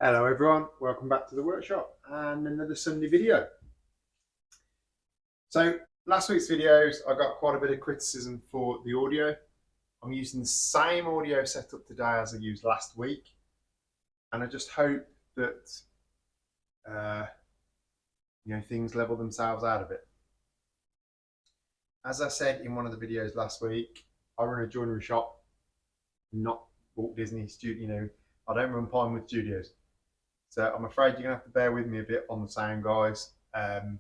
Hello everyone, welcome back to the workshop and another Sunday video. So last week's videos I got quite a bit of criticism for the audio. I'm using the same audio setup today as I used last week, and I just hope that things level themselves out a bit. As I said in one of the videos last week, I run a joinery shop, not Walt Disney Studio. I don't run Pinewood Studios. So I'm afraid you're going to have to bear with me a bit on the sound, guys. The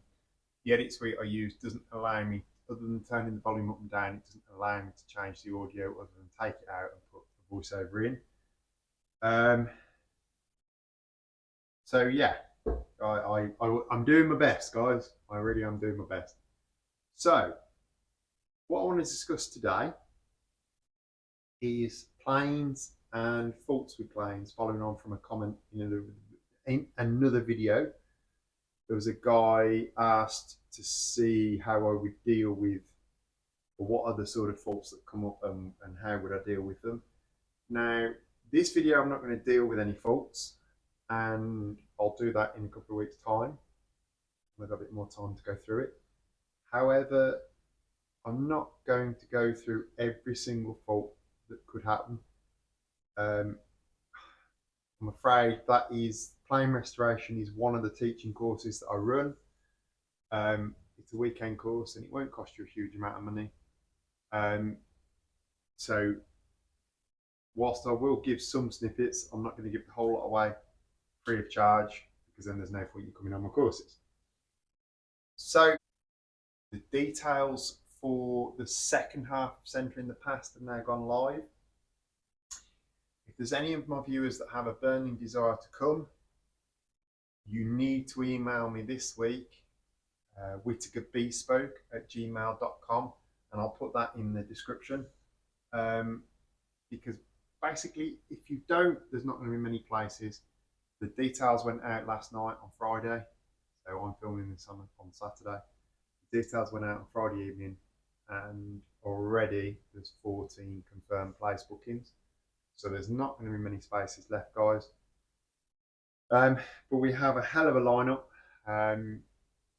edit suite I use doesn't allow me, other than turning the volume up and down, it doesn't allow me to change the audio other than take it out and put the voiceover in. So yeah, I'm doing my best, guys. I really am doing my best. So what I want to discuss today is planes and faults with planes, following on from a comment in another video. There was a guy asked to see how I would deal with, or what are the sort of faults that come up, and how would I deal with them. Now, this video I'm not going to deal with any faults, and I'll do that in a couple of weeks' time. I've got a bit more time to go through it. However, I'm not going to go through every single fault that could happen. I'm afraid that is, plane restoration is one of the teaching courses that I run. It's a weekend course and it won't cost you a huge amount of money. So whilst I will give some snippets, I'm not going to give the whole lot away free of charge, because then there's no point you coming on my courses. So the details for the second half of Century in the Past have now gone live. If there's any of my viewers that have a burning desire to come, you need to email me this week, whittakerbespoke@gmail.com, and I'll put that in the description. Because basically, if you don't, there's not going to be many places. The details went out last night on Friday, so I'm filming this on Saturday. The details went out on Friday evening, and already there's 14 confirmed place bookings. So there's not going to be many spaces left, guys. But we have a hell of a lineup.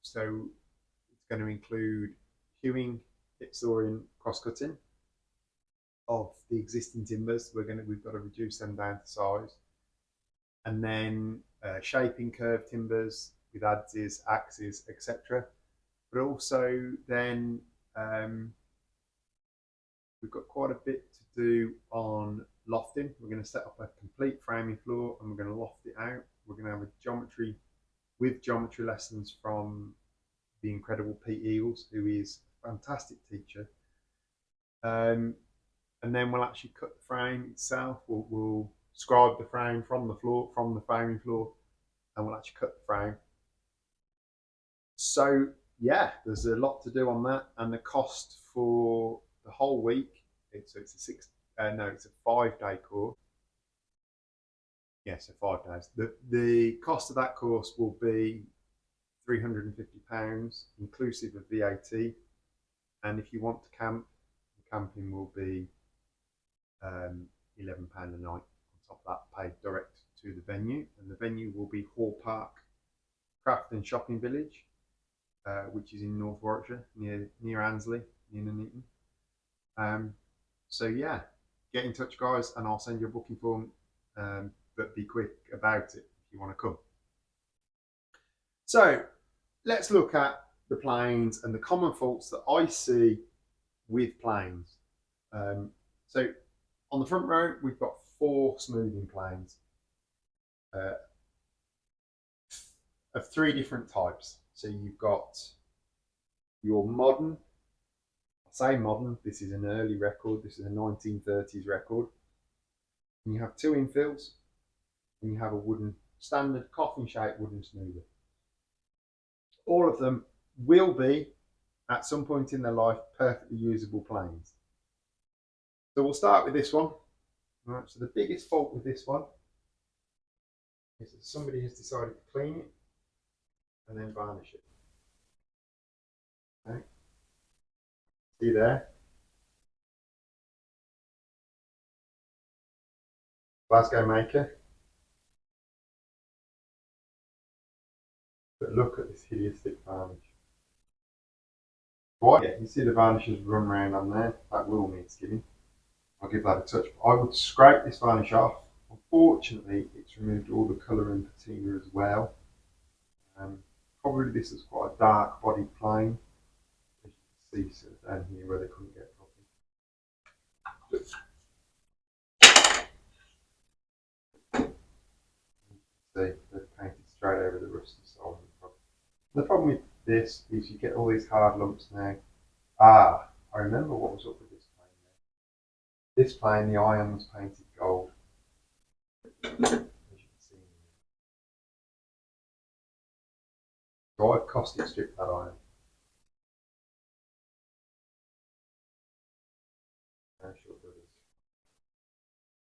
So it's going to include hewing, hip sawing, cross-cutting of the existing timbers. We've got to reduce them down to size, and then shaping curved timbers with adzes, axes, etc. But also then we've got quite a bit to do on lofting. We're going to set up a complete framing floor and we're going to loft it out. We're going to have a geometry lessons from the incredible Pete Eagles, who is a fantastic teacher. And then we'll actually cut the frame itself. We'll scribe the frame from the framing floor, and we'll actually cut the frame. So yeah, there's a lot to do on that, and the cost for the whole week, it's a 5-day course. Yeah, so 5 days. The cost of that course will be £350, inclusive of VAT. And if you want to camp, the camping will be £11 a night. On top of that, paid direct to the venue, and the venue will be Hall Park Craft and Shopping Village, which is in North Warwickshire, near Annesley, near Nuneaton. So yeah, get in touch, guys, and I'll send you a booking form. But be quick about it if you want to come. So let's look at the planes and the common faults that I see with planes. So on the front row, we've got 4 smoothing planes of 3 different types. So you've got your modern, I say modern, this is an early record, this is a 1930s record. And you have 2 infills, and you have a standard coffin-shaped wooden smoother. All of them will be, at some point in their life, perfectly usable planes. So we'll start with this one. All right, so the biggest fault with this one is that somebody has decided to clean it and then varnish it. Okay. See there? Glasgow maker. But look at this hideous thick varnish. Right, yeah, you see the varnish has run around on there. That will need skimming. I'll give that a touch. I would scrape this varnish off. Unfortunately, it's removed all the colour and patina as well. Probably this is quite a dark body plane. As you can see sort of down here where they couldn't get properly. See, they've painted straight over the rusty sole. The problem with this is you get all these hard lumps now. Ah, I remember what was up with this plane now. This plane, the iron was painted gold. As you can see. So I've caustic stripped that iron.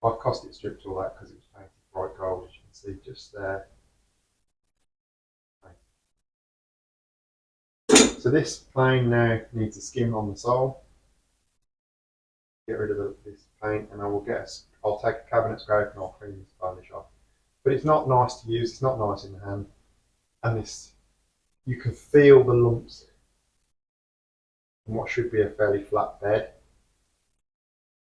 I've caustic stripped all that because it was painted bright gold, as you can see just there. So this plane now needs a skim on the sole. Get rid of this paint, and I'll take a cabinet scrape and I'll clean this varnish off. But it's not nice to use. It's not nice in the hand, and this you can feel the lumps in what should be a fairly flat bed.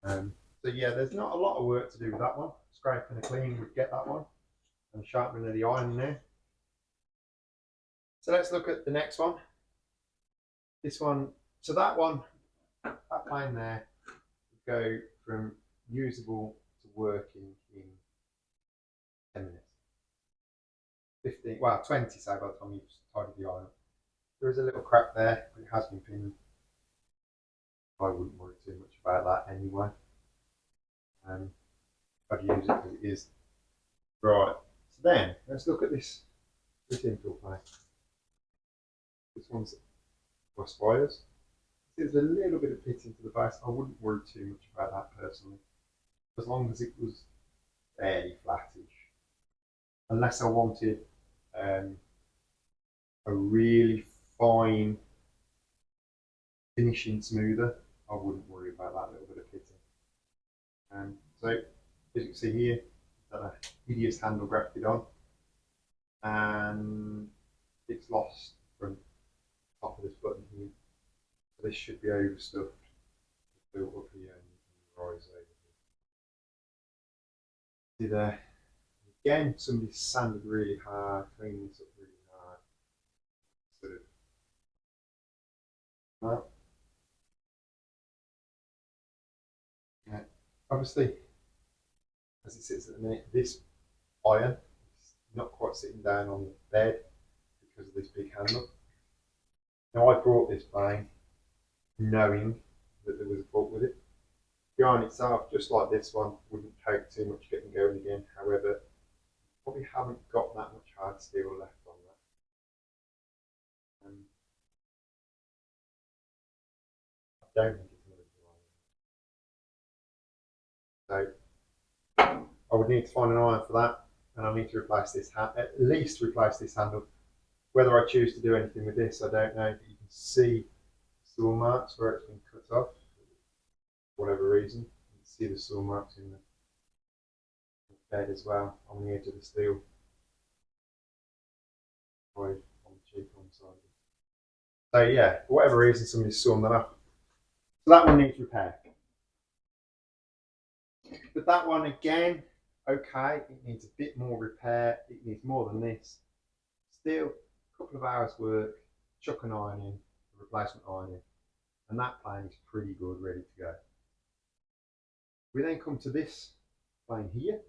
So yeah, there's not a lot of work to do with that one. Scraping and cleaning would get that one, and sharpening of the iron there. So let's look at the next one. This one, so that plane there would go from usable to working in 10 minutes. 15, well, 20, say, by the time you've tidied the iron. There is a little crack there, but it has been pinned. I wouldn't worry too much about that anyway. I'd use it as it is. Right, so then let's look at this infill plane. This one's cross wires. There's a little bit of pitting to the base. I wouldn't worry too much about that personally, as long as it was fairly flattish. Unless I wanted a really fine finishing smoother, I wouldn't worry about that little bit of pitting. So as you can see here, got a hideous handle grafted on, and it's lost from the top of this button here. So this should be overstuffed, built up here, and you can rise over here. See there? Again, somebody sanded really hard, cleaned this up really hard. Sort of. Well, yeah. Obviously, as it sits at the minute, this iron is not quite sitting down on the bed because of this big handle. Now I brought this plane knowing that there was a fault with it. The iron itself, just like this one, wouldn't take too much getting going again. However, probably haven't got that much hard steel left on that. I don't think it's going to be iron. So I would need to find an iron for that, and I need to replace this at least replace this handle. Whether I choose to do anything with this, I don't know. But you can see saw marks where it's been cut off, for whatever reason. You can see the saw marks in the bed as well, on the edge of the steel. On the cheek on the side. So yeah, for whatever reason, somebody's sawn that up. So that one needs repair. But that one again, okay, it needs a bit more repair. It needs more than this. Still, a couple of hours work, chuck an iron in, a replacement iron in, and that plane is pretty good, ready to go. We then come to this plane here,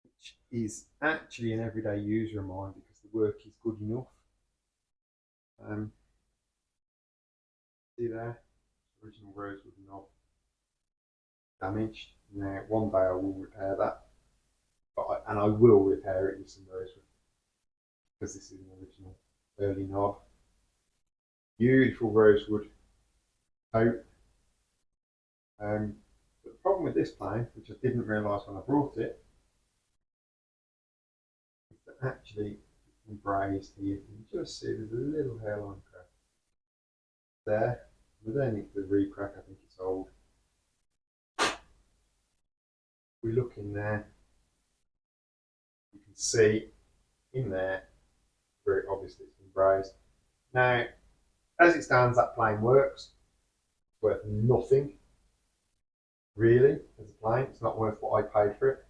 which is actually an everyday user of mine because the work is good enough. See there, original rosewood knob damaged. Now, one day I will repair that, and I will repair it with some rosewood because this is an original early knob. Beautiful rosewood coat. But the problem with this plane, which I didn't realise when I brought it, is that actually it's brazed here. You can just see there's a little hairline crack there. But then it's the re-crack, I think it's old. We look in there, you can see in there very obviously it's been brazed. Now, as it stands, that plane works. It's worth nothing, really, as a plane. It's not worth what I paid for it.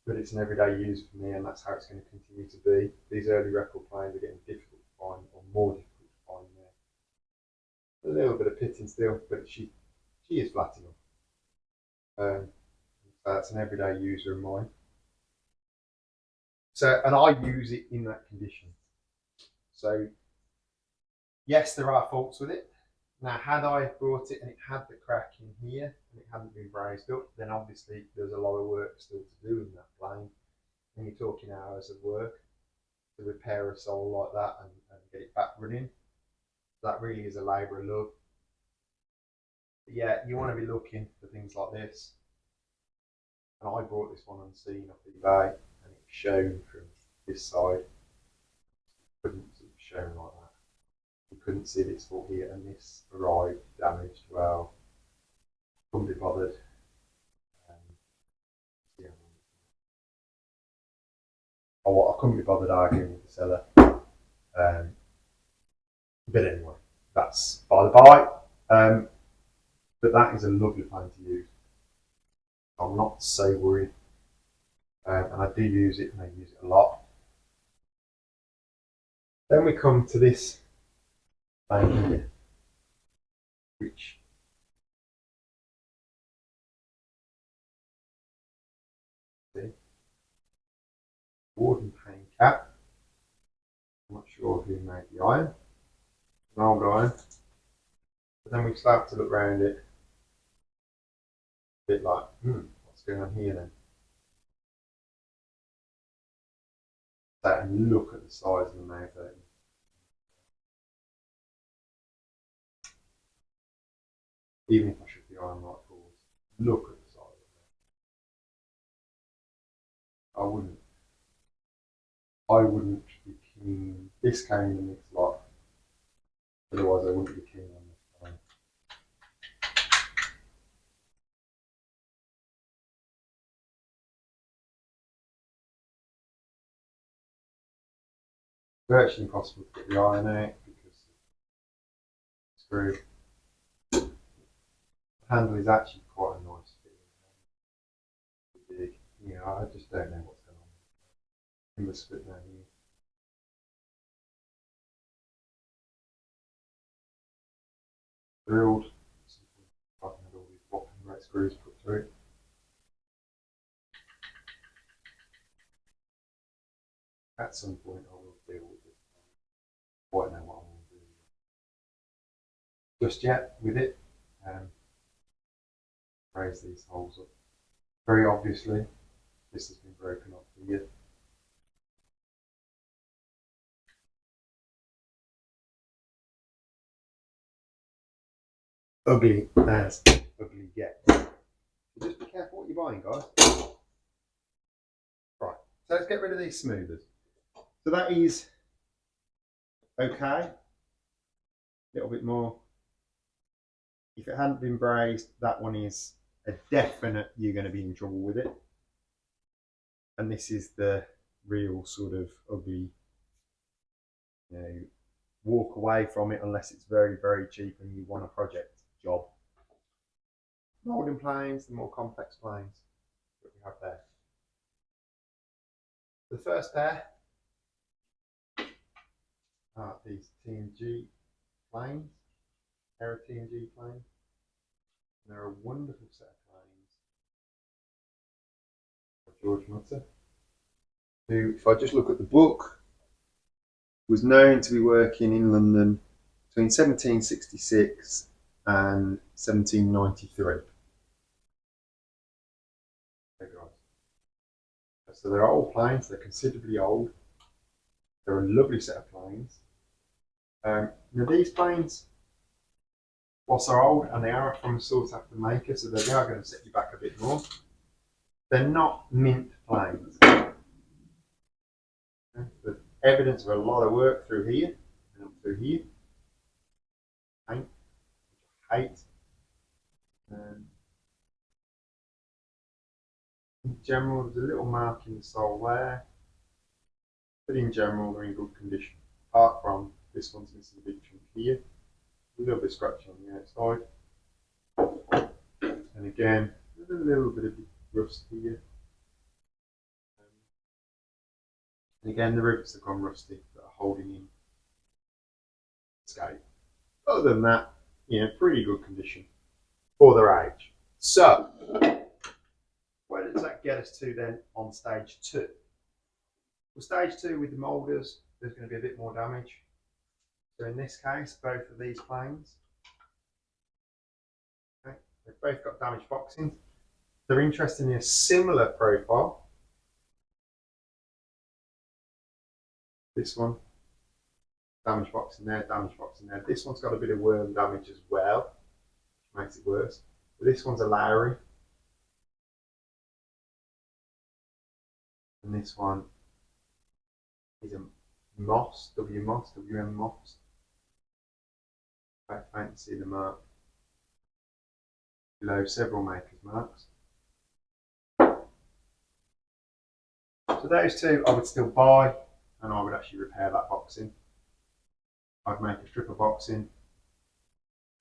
But it's an everyday use for me, and that's how it's going to continue to be. These early record planes are getting difficult to find, or more difficult to find now. A little bit of pitting still, but she is flat enough. So that's an everyday user of mine. So, and I use it in that condition. So, yes, there are faults with it. Now, had I brought it and it had the crack in here and it hadn't been brazed up, then obviously there's a lot of work still to do in that plane. And you're talking hours of work to repair a sole like that and get it back running. That really is a labour of love. But yeah, you want to be looking for things like this. And I brought this one unseen off eBay, and it was shown from this side. Couldn't see it shown like that. You couldn't see this fault here, and this arrived damaged. Well, couldn't be bothered. Yeah. I couldn't be bothered arguing with the seller. But anyway, that's by the by. But that is a lovely plane to use. I'm not so worried. And I do use it, and I use it a lot. Then we come to this plane here, which Moulding pane cap. I'm not sure who made the iron. An old iron. But then we start to look around it, a bit like, what's going on here then? And look at the size of the mouth opening. Even if I shook the iron right forward, look at the size of it. I wouldn't be keen. This came in the mixed lot. Otherwise, I wouldn't be keen on this one. Virtually impossible to get the iron out because the screw. The handle is actually quite a nice fit. Big. I just don't know what's going on. In the split down here. Drilled. I've had all these whopping red screws put through. At some point, I will deal with this. I quite know what I want to do just yet with it. Raise these holes up. Very obviously, this has been broken off here. Ugly as ugly gets. So just be careful what you're buying, guys. Right, so let's get rid of these smoothers. So that is okay. A little bit more. If it hadn't been brazed, that one is a definite you're going to be in trouble with it. And this is the real sort of ugly, walk away from it unless it's very, very cheap and you want a project job. Moulding planes, the more complex planes that we have there. The first pair are these TNG planes, Aero TNG planes. They're a wonderful set of planes by George Mutter, who, if I just look at the book, was known to be working in London between 1766 and 1793. So they're old planes, they're considerably old. They're a lovely set of planes. Now these planes, whilst they're old and they are from a sought after maker, so they are going to set you back a bit more, they're not mint planes. The evidence of a lot of work through here and up through here. Paint, which I hate. In general, there's a little mark in the sole there. but in general they're in good condition. Apart from this one's missing a big chunk here, a little bit scratchy on the outside, and again a little bit of rust here. And again, the rivets have gone rusty that are holding in the skate. Other than that, pretty good condition for their age. So, where does that get us to then on stage 2? Well, stage 2 with the moulders, there's going to be a bit more damage. So in this case, both of these planes, okay, they've both got damaged boxing. They're interested in a similar profile. This one, damaged boxing there, damaged boxing there. This one's got a bit of worm damage as well, which makes it worse. But this one's a Lowry. And this one is a Moss, WM Moss. I can't see the mark below several makers' marks. So those two I would still buy, and I would actually repair that boxing. I'd make a strip of boxing,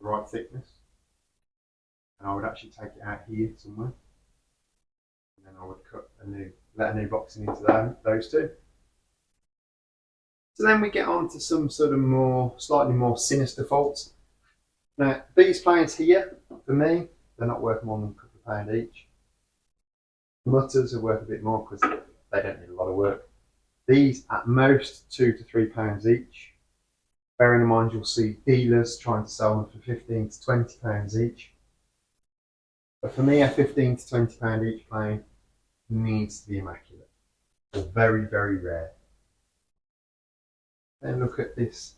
the right thickness, and I would actually take it out here somewhere, and then I would let a new boxing into those two. So then we get on to some sort of slightly more sinister faults. Now these planes here, for me, they're not worth more than a couple of pounds each. Mutters are worth a bit more because they don't need a lot of work. These at most £2 to £3 each. Bearing in mind you'll see dealers trying to sell them for £15 to £20 each. But for me, a £15 to £20 each plane needs to be immaculate. Or very, very rare. Then look at this.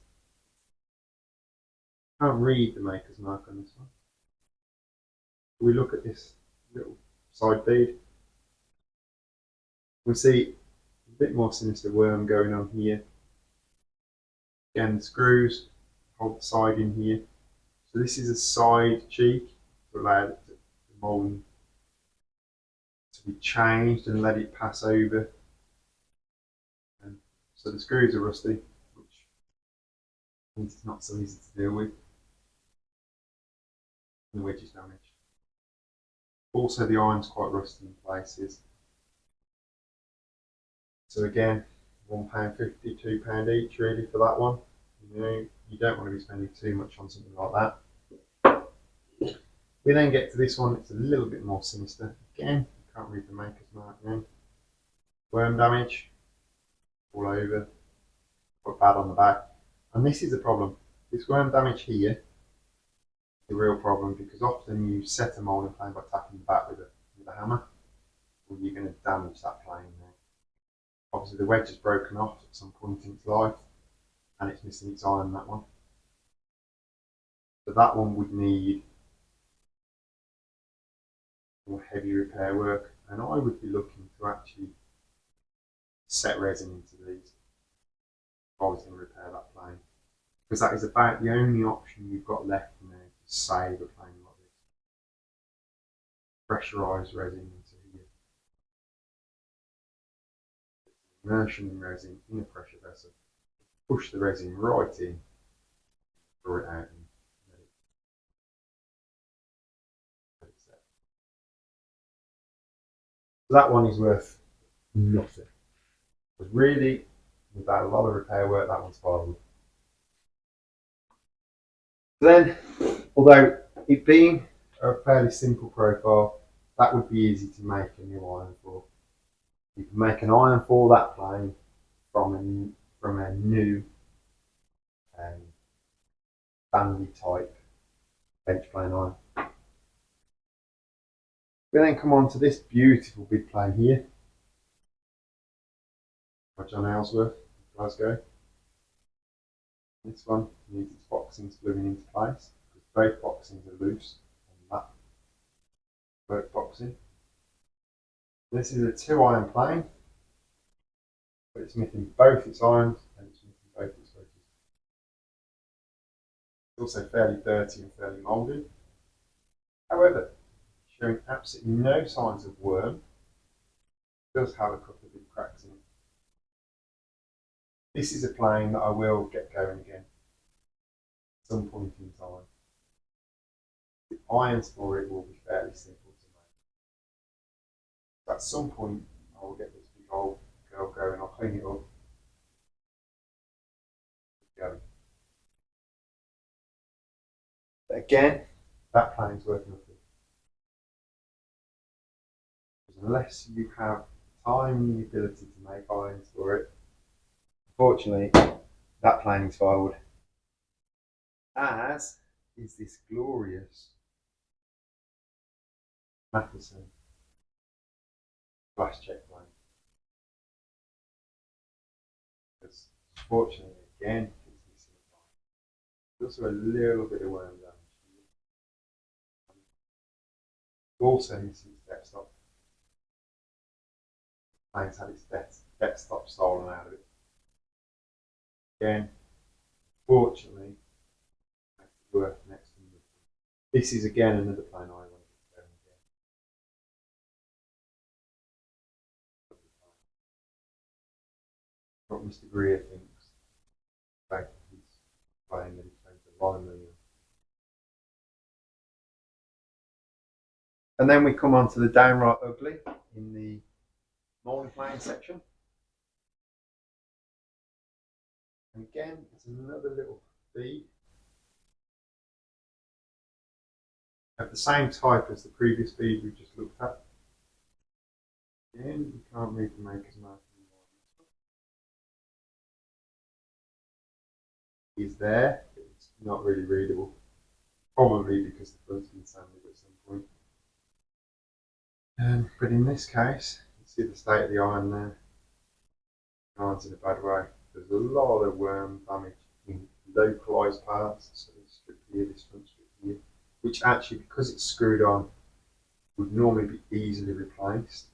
I can't read the maker's mark on this one. We look at this little side bead. We see a bit more sinister worm going on here. Again, the screws hold the side in here. So this is a side cheek to allow the moulding to be changed and let it pass over. And so the screws are rusty, which means it's not so easy to deal with. And the wedge is damaged. Also, the iron's quite rusty in places. So again, £1.50, £2 each really for that one. You don't want to be spending too much on something like that. We then get to this one, it's a little bit more sinister. Again, you can't read the maker's mark now. Worm damage all over, quite bad on the back. And this is the problem. This worm damage here is the real problem because often you set a moulding plane by tapping the back with a hammer, or you're going to damage that plane now. Obviously the wedge is broken off at some point in its life and it's missing its iron, that one. So that one would need more heavy repair work, and I would be looking to actually set resin into these if I was going to repair that plane, because that is about the only option you've got left now to save a plane like this. Pressurised resin into here. Immersion resin in a pressure vessel. Push the resin right in, draw it out, and let it set. So that one is worth nothing. Because really, without a lot of repair work, that one's firewood. Then, although it being a fairly simple profile, that would be easy to make a new iron for. You can make an iron for that plane from a new bandy type bench plane iron. We then come on to this beautiful big plane here by John Aylesworth, Glasgow. This one needs its boxings gluing into place because both boxings are loose on that work boxing. This is a 2-iron plane, but it's missing both its irons and it's missing both its wedges. It's also fairly dirty and fairly mouldy. However, showing absolutely no signs of worm. It does have a couple of big cracks in it. This is a plane that I will get going again at some point in time. The irons for it will be fairly simple to make. At some point, I will get this big old girl going. I'll clean it up. Go. But again, that plane's worth nothing. Unless you have time and the ability to make irons for it, unfortunately, that plane is filed. As is this glorious Matheson flash check plane. Because unfortunately, again, it's missing a line. There's also a little bit of worm damage. Also missing its deck stop. The plane's had its deck stop stolen out of it. Again, fortunately, it's worth next to nothing. This is again another plane I want to get going again. What Mr. Greer thinks about his plane that he spent a lot of money on. And then we come on to the downright ugly in the moulding plane section. And again, it's another little bead of the same type as the previous bead we just looked at. Again, you can't read the maker's mark anymore. It's there, but it's not really readable. Probably because the front's been sanded at some point. But in this case, you see the state of the iron there. The iron's in a bad way. There's a lot of worm damage in localised parts. So this strip here, this front strip here, which actually, because it's screwed on, would normally be easily replaced.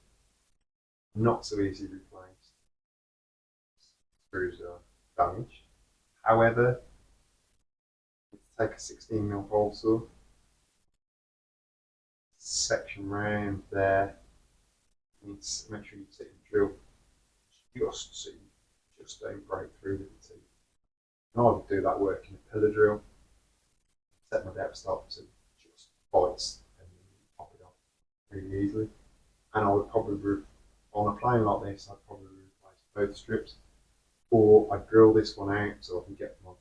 Not so easily replaced. Screws are damaged. However, take a 16mm hole saw, section round there. Make sure you take the drill just so you just don't break through with the teeth. And I would do that work in a pillar drill. Set my depth stop to just bites and pop it off really easily. And I would probably, on a plane like this, I'd probably replace both strips, or I'd drill this one out so I can get my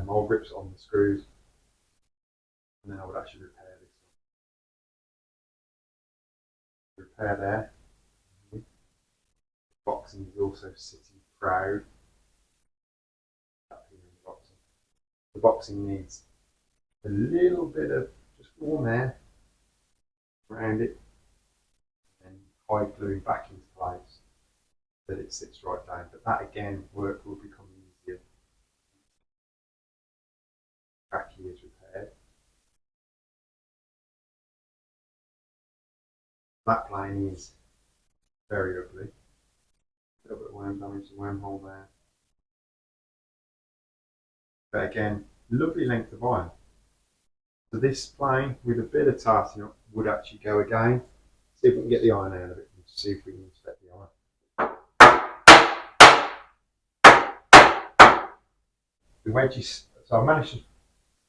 mold grips on the screws, and then I would actually repair this one. Repair there. The boxing is also sitting proud. The boxing needs a little bit of just warm air around it, and hide gluing back into place so that it sits right down. But that again, work will become easier. Trackie is repaired. That plane is very ugly. A little bit of worm damage, and wormhole there. But again, lovely length of iron. So this plane with a bit of tarting up would actually go again. See if we can get the iron out of it and see if we can inspect the iron. The wedges, so I managed to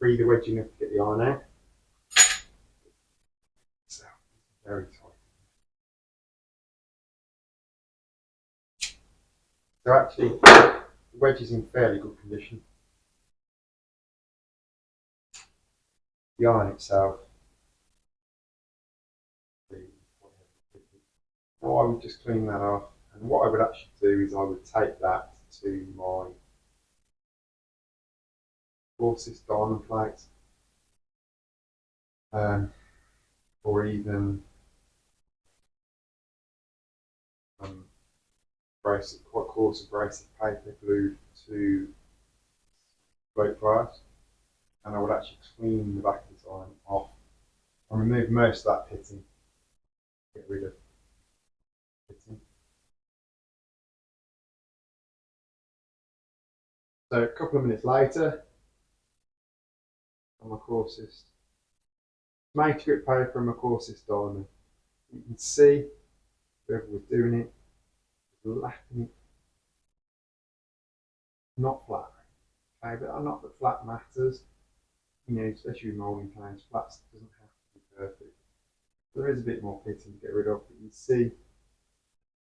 free the wedge enough to get the iron out. So very tight. So actually, the wedge is in fairly good condition. The iron itself, now I would just clean that off, and what I would actually do is I would take that to my Forces diamond plates, or even quite coarse abrasive paper glued to float pliers, and I would actually clean the back of this iron off and remove most of that pitting. Get rid of pitting. So a couple of minutes later, on my coarsest matrix grip paper and my coarsest diamond, you can see whoever was doing it was lapping it not flat. Okay, but not that flat matters. You know, especially with moulding planes, flat doesn't have to be perfect. There is a bit more pitting to get rid of, but you see,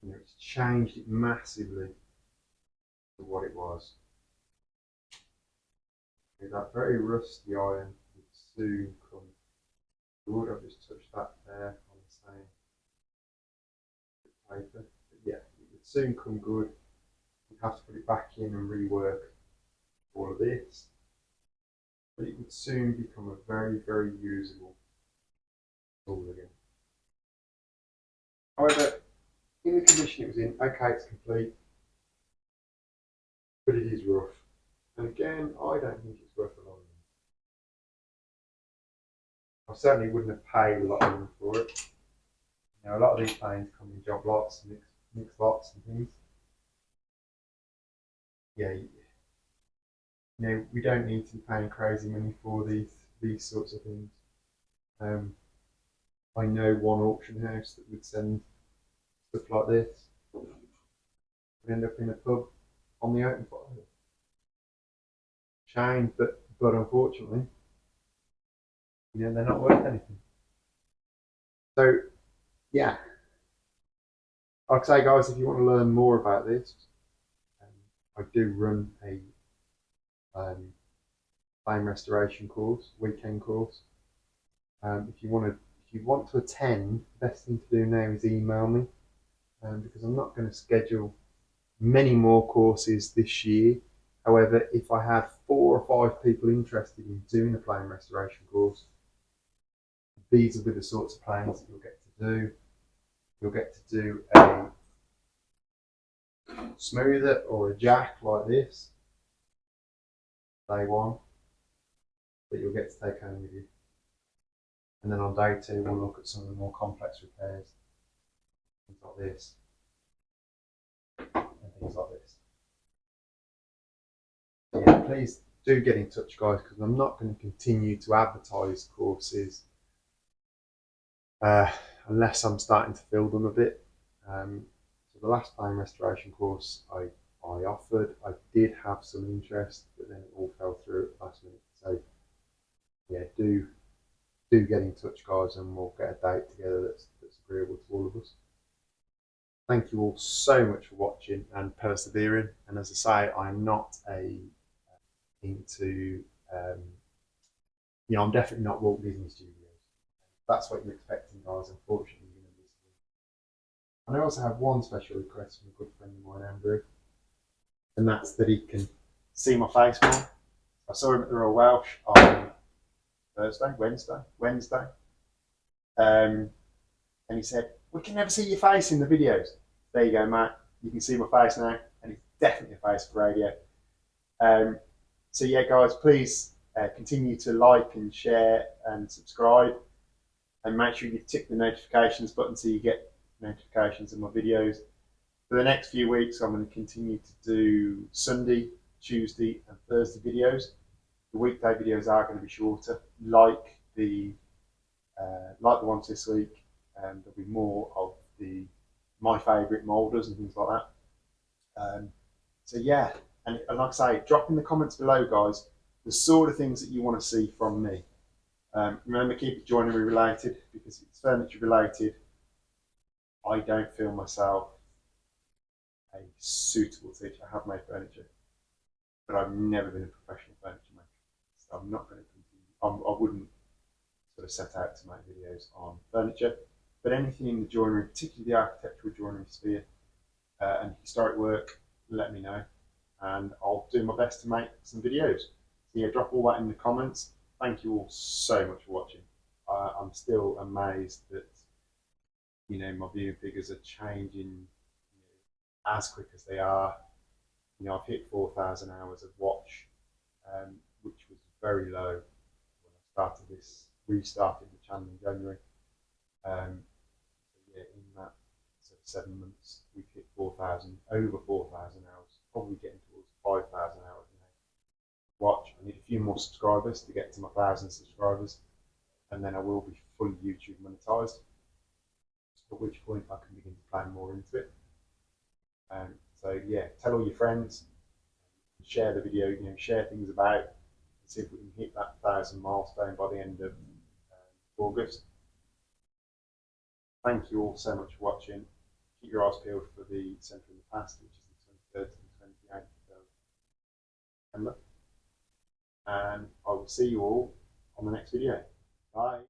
you know, it's changed it massively to what it was. Okay, that very rusty iron would soon come good. I've just touched that there on the same paper. But yeah, it would soon come good. You'd have to put it back in and rework all of this. But it would soon become a very, very usable tool again. However, in the condition it was in, okay, it's complete, but it is rough. And again, I don't think it's worth a lot of money. I certainly wouldn't have paid a lot of money for it. You know, a lot of these planes come in job lots, mixed lots and things. Yeah, you know, we don't need to be paying crazy money for these sorts of things. I know one auction house that would send stuff like this, would end up in a pub on the open fire. Shame, but unfortunately, you know, they're not worth anything. So yeah, like I say, guys, if you want to learn more about this, I do run a flame restoration course, weekend course. If you want to attend, the best thing to do now is email me, because I'm not going to schedule many more courses this year. However, if I have 4 or 5 people interested in doing a flame restoration course, these will be the sorts of planes that you'll get to do. You'll get to do a smoother or a jack like this, day one, that you'll get to take home with you. And then on day 2, we'll look at some of the more complex repairs, things like this, and things like this. So yeah, please do get in touch, guys, because I'm not going to continue to advertise courses unless I'm starting to fill them a bit. So the last flame restoration course I offered, I did have some interest, but then it all fell through at the last minute. So yeah, do get in touch, guys, and we'll get a date together that's agreeable to all of us. Thank you all so much for watching and persevering. And as I say, I'm not into you know, I'm definitely not Walt Disney Studios. That's what you're expecting, guys. Unfortunately, you're going to miss me. And I also have one special request from a good friend of mine, Andrew, and that's that he can see my face more. I saw him at the Royal Welsh on Wednesday, and he said, "We can never see your face in the videos." There you go, Matt. You can see my face now, and it's definitely a face for radio. So yeah, guys, please continue to like and share and subscribe, and make sure you tick the notifications button so you get notifications of my videos. For the next few weeks, I'm going to continue to do Sunday, Tuesday, and Thursday videos. The weekday videos are going to be shorter, like the ones this week. There'll be more of my favourite moulders and things like that. So yeah, and like I say, drop in the comments below, guys, the sort of things that you want to see from me. Remember, keep it joinery related, because if it's furniture related, I don't feel myself a suitable teacher. I have made furniture, but I've never been a professional furniture maker. So I'm not going to continue. I wouldn't sort of set out to make videos on furniture, but anything in the joinery, particularly the architectural joinery sphere and historic work, let me know, and I'll do my best to make some videos. So yeah, drop all that in the comments. Thank you all so much for watching. I'm still amazed that, you know, my viewing figures are changing, you know, as quick as they are. You know, I've hit 4,000 hours of watch, which was very low when I restarted the channel in January. So yeah, in that sort of 7 months, we've hit over 4,000 hours, probably getting towards 5,000 hours now. Watch, I need a few more subscribers to get to my 1,000 subscribers, and then I will be fully YouTube monetized, at which point I can begin to plan more into it. So yeah, tell all your friends, share the video, share things about, and see if we can hit that 1,000 milestone by the end of August. Thank you all so much for watching. Keep your eyes peeled for the Centre in the Past, which is the 23rd to the 28th of September. And I will see you all on the next video. Bye.